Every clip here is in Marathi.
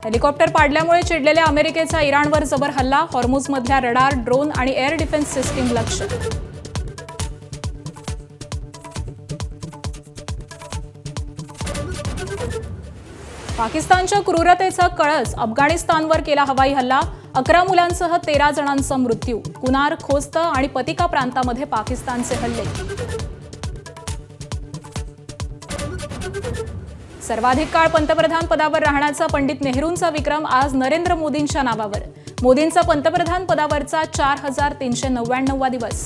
हेलिकॉप्टर पाडल्यामुळे चिडलेल्या अमेरिकेचा इराणवर जबर हल्ला, हॉर्मुझमधल्या रडार, ड्रोन आणि एअर डिफेन्स सिस्टीम लक्ष्य. पाकिस्तानच्या क्रूरतेचा कळस, अफगाणिस्तानवर केला हवाई हल्ला, 11 मुलांसह 13 जणांचा मृत्यू. कुनार, खोस्त आणि पतिका प्रांतामध्ये पाकिस्तानचे हल्ले. सर्वाधिक काळ पंतप्रधान पदावर राहण्याचा पंडित नेहरूंचा विक्रम आज नरेंद्र मोदींच्या नावावर. मोदींचा पंतप्रधान पदावरचा 4399वा दिवस.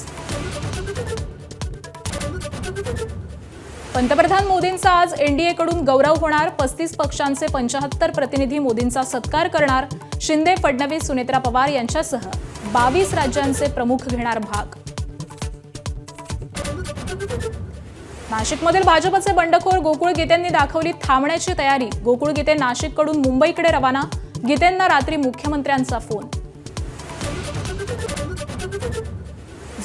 पंतप्रधान मोदींचा आज एनडीएकडून गौरव होणार. 35 पक्षांचे 75 प्रतिनिधी मोदींचा सत्कार करणार. शिंदे, फडणवीस, सुनेत्रा पवार यांच्यासह 22 राज्यांचे प्रमुख घेणार भाग. नाशिकमधील भाजपचे बंडखोर गोकुळ गीतेंनी दाखवली थांबण्याची तयारी. गोकुळ गीते नाशिककडून मुंबईकडे रवाना. गीतेंना रात्री मुख्यमंत्र्यांचा फोन.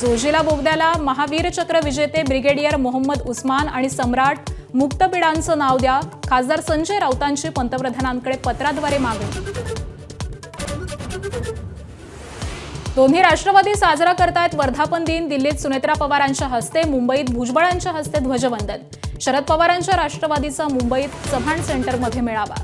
जोजिला बोगद्याला महावीर चक्र विजेते ब्रिगेडियर मोहम्मद उस्मान आणि सम्राट मुक्तपीडांचं नाव द्या. खासदार संजय राऊतांची पंतप्रधानांकडे पत्राद्वारे मागणी. दोन्ही राष्ट्रवादी साजरा करतायत वर्धापन दिन. दिल्लीत सुनेत्रा पवारांच्या हस्ते, मुंबईत भुजबळांच्या हस्ते ध्वजवंदन. शरद पवारांच्या राष्ट्रवादीचा मुंबईत चव्हाण सेंटरमध्ये मेळावा.